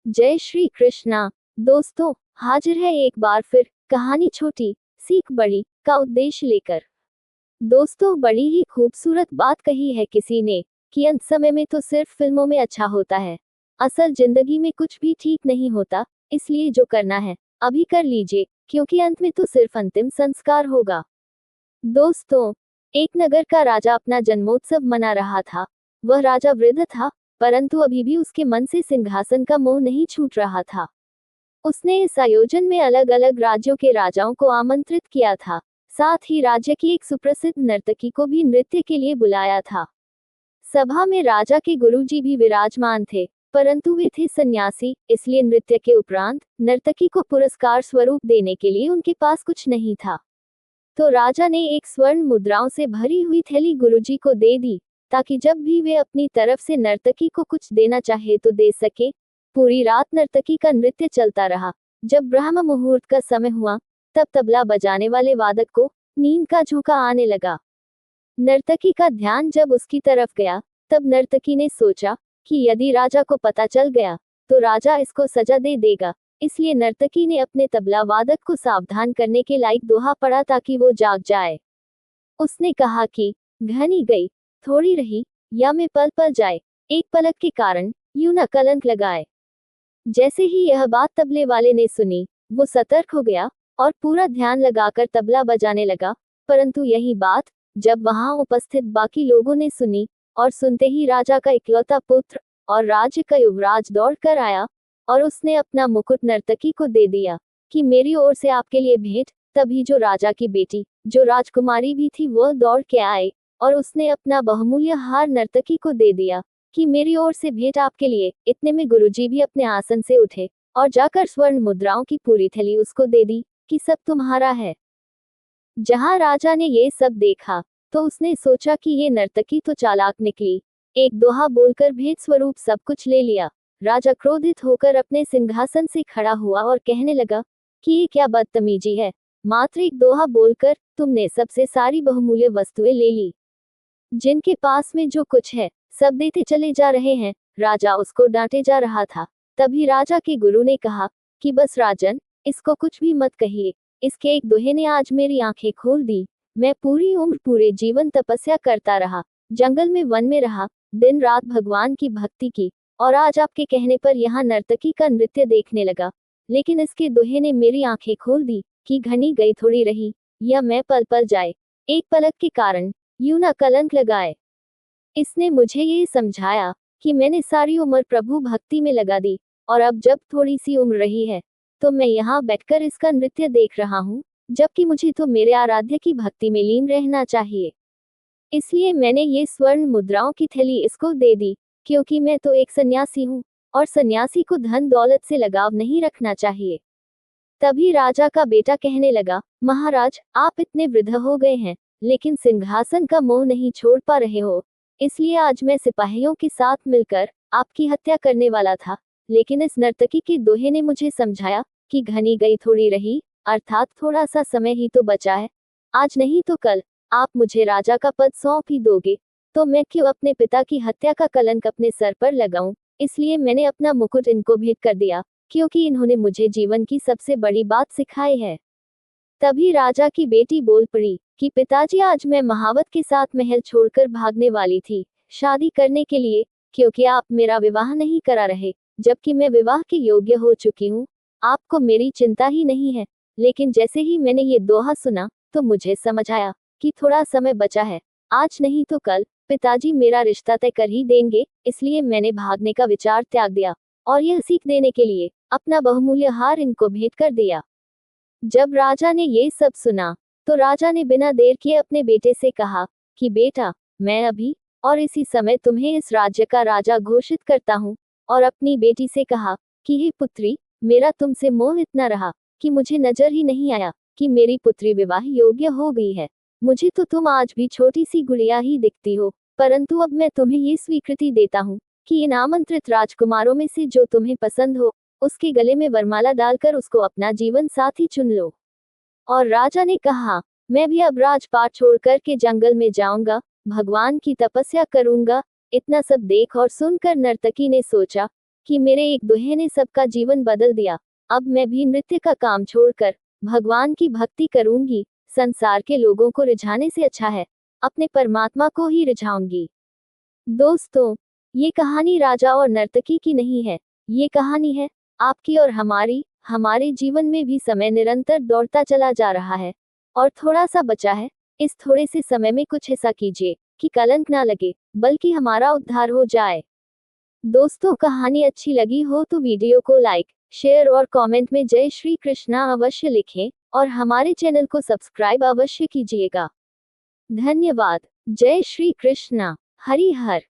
जय श्री कृष्णा। दोस्तों, हाजिर है एक बार फिर कहानी छोटी सीख बड़ी का उद्देश्य लेकर। दोस्तों, बड़ी ही खूबसूरत बात कही है किसी ने कि अंत समय में तो सिर्फ फिल्मों में अच्छा होता है, असल जिंदगी में कुछ भी ठीक नहीं होता। इसलिए जो करना है अभी कर लीजिए, क्योंकि अंत में तो सिर्फ अंतिम संस्कार होगा। दोस्तों, एक नगर का राजा अपना जन्मोत्सव मना रहा था। वह राजा वृद्ध था, परंतु अभी भी उसके मन से सिंहासन का मोह नहीं छूट रहा था। उसने इस आयोजन में अलग अलग राज्यों के राजाओं को आमंत्रित किया था। साथ ही राज्य की एक सुप्रसिद्ध नर्तकी को भी नृत्य के लिए बुलाया था। सभा में राजा के गुरुजी भी विराजमान थे, परंतु वे थे सन्यासी, इसलिए नृत्य के उपरांत नर्तकी को पुरस्कार स्वरूप देने के लिए उनके पास कुछ नहीं था। तो राजा ने एक स्वर्ण मुद्राओं से भरी हुई थैली गुरुजी को दे दी, ताकि जब भी वे अपनी तरफ से नर्तकी को कुछ देना चाहे तो दे सके। पूरी रात नर्तकी का नृत्य चलता रहा। जब ब्रह्म मुहूर्त का समय हुआ, तब तबला बजाने वाले वादक को नींद का झोंका आने लगा। नर्तकी का ध्यान जब उसकी तरफ गया, तब नर्तकी ने सोचा कि यदि राजा को पता चल गया तो राजा इसको सजा दे देगा। इसलिए नर्तकी ने अपने तबला वादक को सावधान करने के लायक दोहा पढ़ा ताकि वो जाग जाए। उसने कहा कि घनी गई थोड़ी रही, या में पल पल जाए, एक पलक के कारण यूं न कलंक लगाए। जैसे ही यह बात तबले वाले ने सुनी, वो सतर्क हो गया और पूरा ध्यान लगाकर तबला बजाने लगा। परंतु यही बात जब वहां उपस्थित बाकी लोगों ने सुनी, और सुनते ही राजा का इकलौता पुत्र और राज्य का युवराज दौड़ कर आया और उसने अपना मुकुट नर्तकी को दे दिया कि मेरी ओर से आपके लिए भेंट। तभी जो राजा की बेटी, जो राजकुमारी भी थी, वह दौड़ के आए और उसने अपना बहुमूल्य हार नर्तकी को दे दिया कि मेरी ओर से भेंट आपके लिए। इतने में गुरुजी भी अपने आसन से उठे और जाकर स्वर्ण मुद्राओं की पूरी थैली उसको दे दी कि सब तुम्हारा है। जहां राजा ने ये सब देखा, तो उसने सोचा कि ये नर्तकी तो चालाक निकली, एक दोहा बोलकर भेंट स्वरूप सब कुछ ले लिया। राजा क्रोधित होकर अपने सिंहासन से खड़ा हुआ और कहने लगा कि ये क्या बदतमीजी है, मात्र एक दोहा बोलकर तुमने सबसे सारी बहुमूल्य वस्तुएं ले ली। जिनके पास में जो कुछ है सब देते चले जा रहे हैं। राजा उसको डांटे जा रहा था। तभी राजा के गुरु ने कहा कि बस राजन, इसको कुछ भी मत कहिए, इसके एक दोहे ने आज मेरी आंखें खोल दी। मैं पूरी उम्र पूरे जीवन तपस्या करता रहा, जंगल में वन में रहा, दिन रात भगवान की भक्ति की, और आज आपके कहने पर यहाँ नर्तकी का नृत्य देखने लगा। लेकिन इसके दोहे ने मेरी आंखें खोल दी कि घनी गई थोड़ी रही, या मैं पल पल जाए, एक पलक के कारण यूं न कलंक लगाए। इसने मुझे ये समझाया कि मैंने सारी उम्र प्रभु भक्ति में लगा दी, और अब जब थोड़ी सी उम्र रही है तो मैं यहाँ बैठकर इसका नृत्य देख रहा हूँ, जबकि मुझे तो मेरे आराध्य की भक्ति में लीन रहना चाहिए। इसलिए मैंने ये स्वर्ण मुद्राओं की थैली इसको दे दी, क्योंकि मैं तो एक सन्यासी हूँ, और सन्यासी को धन दौलत से लगाव नहीं रखना चाहिए। तभी राजा का बेटा कहने लगा, महाराज, आप इतने वृद्ध हो गए हैं, लेकिन सिंहासन का मोह नहीं छोड़ पा रहे हो। इसलिए आज मैं सिपाहियों के साथ मिलकर आपकी हत्या करने वाला था, लेकिन इस नर्तकी के दोहे ने मुझे समझाया कि घनी गई थोड़ी रही, अर्थात थोड़ा सा समय ही तो बचा है। आज नहीं तो कल आप मुझे राजा का पद सौंप ही दोगे, तो मैं क्यों अपने पिता की हत्या का कलंक अपने सर पर लगाऊं। इसलिए मैंने अपना मुकुट इनको भेंट कर दिया, क्योंकि इन्होंने मुझे जीवन की सबसे बड़ी बात सिखाई है। तभी राजा की बेटी बोल पड़ी कि पिताजी, आज मैं महावत के साथ महल छोड़कर भागने वाली थी शादी करने के लिए, क्योंकि आप मेरा विवाह नहीं करा रहे, जबकि मैं विवाह के योग्य हो चुकी हूँ। आपको मेरी चिंता ही नहीं है। लेकिन जैसे ही मैंने ये दोहा सुना, तो मुझे समझ आया कि थोड़ा समय बचा है, आज नहीं तो कल पिताजी मेरा रिश्ता तय कर ही देंगे। इसलिए मैंने भागने का विचार त्याग दिया और यह सीख देने के लिए अपना बहुमूल्य हार इनको भेंट कर दिया। जब राजा ने ये सब सुना, तो राजा ने बिना देर किए अपने बेटे से कहा कि बेटा, मैं अभी और इसी समय तुम्हें इस राज्य का राजा घोषित करता हूँ। और अपनी बेटी से कहा कि हे पुत्री, मेरा तुमसे मोह इतना रहा कि मुझे नजर ही नहीं आया कि मेरी पुत्री विवाह योग्य हो गई है। मुझे तो तुम आज भी छोटी सी गुड़िया ही दिखती हो, परंतु अब मैं तुम्हें ये स्वीकृति देता हूँ कि इन आमंत्रित राजकुमारों में से जो तुम्हें पसंद हो, उसके गले में वरमाला डालकर उसको अपना जीवन साथी चुन लो। और राजा ने कहा, मैं भी अब राजपाट छोड़कर के जंगल में जाऊंगा, भगवान की तपस्या करूंगा। इतना सब देख और सुनकर नर्तकी ने सोचा कि मेरे एक दोहे ने सबका जीवन बदल दिया। अब मैं भी नृत्य का काम छोड़कर भगवान की भक्ति करूंगी। संसार के लोगों को रिझाने से अच्छा है अपने परमात्मा को ही रिझाऊंगी। दोस्तों, ये कहानी राजा और नर्तकी की नहीं है, ये कहानी है आपकी और हमारी। हमारे जीवन में भी समय निरंतर दौड़ता चला जा रहा है और थोड़ा सा बचा है। इस थोड़े से समय में कुछ ऐसा कीजिए कि कलंक ना लगे, बल्कि हमारा उद्धार हो जाए। दोस्तों, कहानी अच्छी लगी हो तो वीडियो को लाइक, शेयर और कमेंट में जय श्री कृष्णा अवश्य लिखें और हमारे चैनल को सब्सक्राइब अवश्य कीजिएगा। धन्यवाद। जय श्री कृष्णा। हरि हर।